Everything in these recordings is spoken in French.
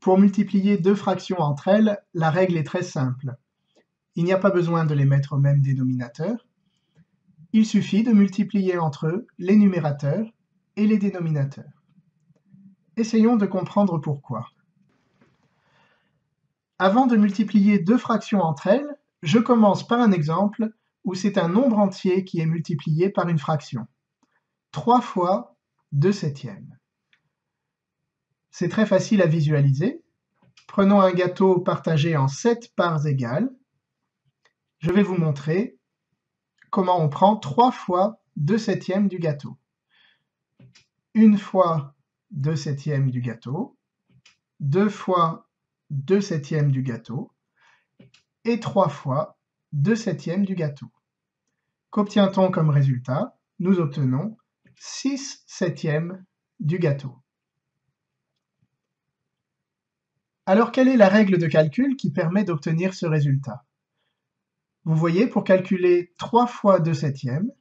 Pour multiplier deux fractions entre elles, la règle est très simple. Il n'y a pas besoin de les mettre au même dénominateur. Il suffit de multiplier entre eux les numérateurs et les dénominateurs. Essayons de comprendre pourquoi. Avant de multiplier deux fractions entre elles, je commence par un exemple où c'est un nombre entier qui est multiplié par une fraction. 3 fois 2/7. C'est très facile à visualiser. Prenons un gâteau partagé en 7 parts égales. Je vais vous montrer comment on prend 3 fois 2/7 du gâteau. 1 fois 2/7 du gâteau, 2 fois 2/7 du gâteau, et 3 fois 2/7 du gâteau. Qu'obtient-on comme résultat? Nous obtenons 6/7 du gâteau. Alors quelle est la règle de calcul qui permet d'obtenir ce résultat? Vous voyez, pour calculer 3 fois 2/7,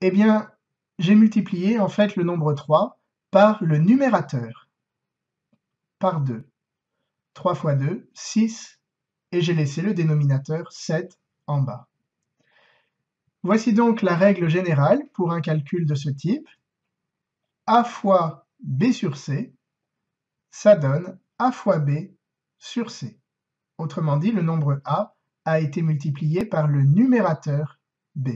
eh bien, j'ai multiplié en fait le nombre 3 par le numérateur, par 2. 3 fois 2, 6, et j'ai laissé le dénominateur 7 en bas. Voici donc la règle générale pour un calcul de ce type. A fois B sur C, ça donne A fois B sur C. Autrement dit, le nombre A été multiplié par le numérateur B.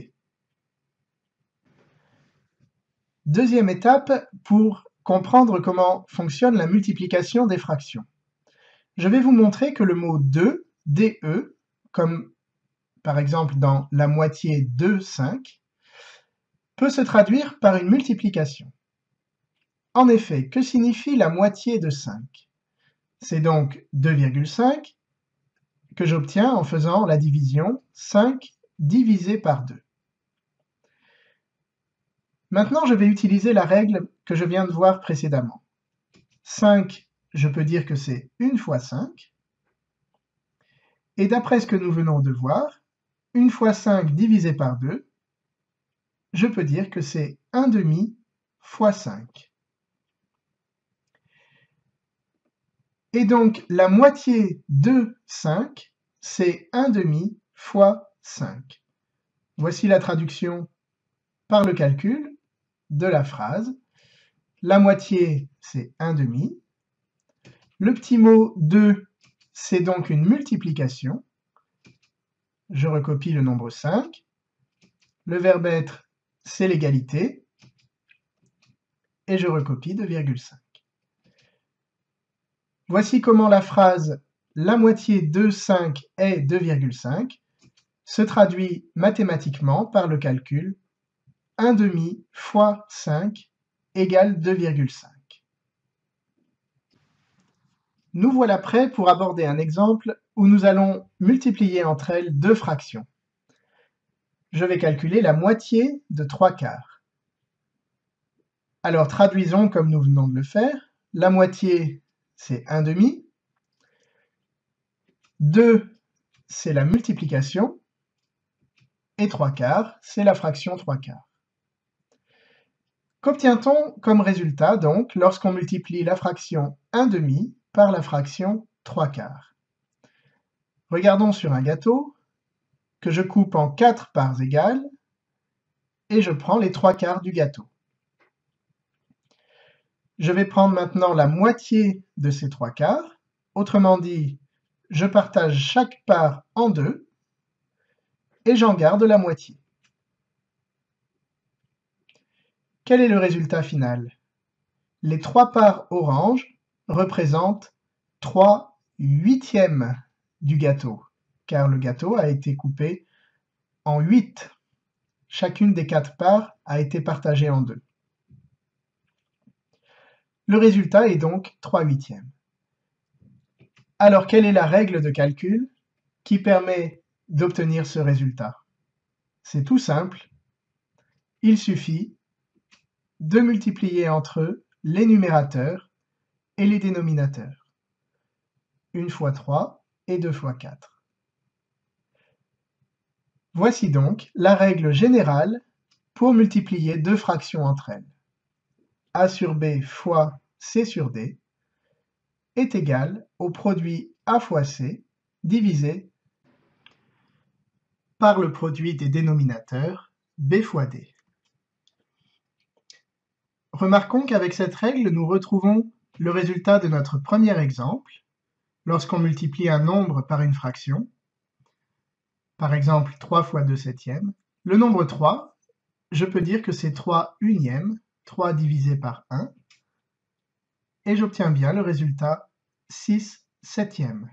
Deuxième étape pour comprendre comment fonctionne la multiplication des fractions. Je vais vous montrer que le mot 2, DE, comme par exemple dans la moitié 2/5, peut se traduire par une multiplication. En effet, que signifie la moitié de 5? C'est donc 2,5 que j'obtiens en faisant la division 5 divisé par 2. Maintenant, je vais utiliser la règle que je viens de voir précédemment. 5, je peux dire que c'est 1 fois 5. Et d'après ce que nous venons de voir, 1 fois 5 divisé par 2, je peux dire que c'est 1/2 fois 5. Et donc, la moitié de 5, c'est 1/2 fois 5. Voici la traduction par le calcul de la phrase. La moitié, c'est 1/2. Le petit mot 2, c'est donc une multiplication. Je recopie le nombre 5. Le verbe être, c'est l'égalité. Et je recopie 2,5. Voici comment la phrase « la moitié de 5 est 2,5 » se traduit mathématiquement par le calcul 1/2 fois 5 égale 2,5. Nous voilà prêts pour aborder un exemple où nous allons multiplier entre elles deux fractions. Je vais calculer la moitié de 3/4. Alors traduisons comme nous venons de le faire. La moitié, c'est 1/2. 2, c'est la multiplication. Et 3/4, c'est la fraction 3/4. Qu'obtient-on comme résultat donc lorsqu'on multiplie la fraction 1/2 par la fraction 3/4? Regardons sur un gâteau que je coupe en 4 parts égales et je prends les 3/4 du gâteau. Je vais prendre maintenant la moitié de ces 3/4, autrement dit, je partage chaque part en deux et j'en garde la moitié. Quel est le résultat final? Les 3 parts orange représentent 3/8 du gâteau, car le gâteau a été coupé en 8. Chacune des 4 parts a été partagée en deux. Le résultat est donc 3/8. Alors quelle est la règle de calcul qui permet d'obtenir ce résultat? C'est tout simple. Il suffit de multiplier entre eux les numérateurs et les dénominateurs. 1 fois 3 et 2 fois 4. Voici donc la règle générale pour multiplier deux fractions entre elles. A sur B fois C sur D. est égal au produit A fois C divisé par le produit des dénominateurs B fois D. Remarquons qu'avec cette règle, nous retrouvons le résultat de notre premier exemple, lorsqu'on multiplie un nombre par une fraction, par exemple 3 fois 2 septièmes. Le nombre 3, je peux dire que c'est 3 unièmes, 3 divisé par 1, et j'obtiens bien le résultat 6 septièmes.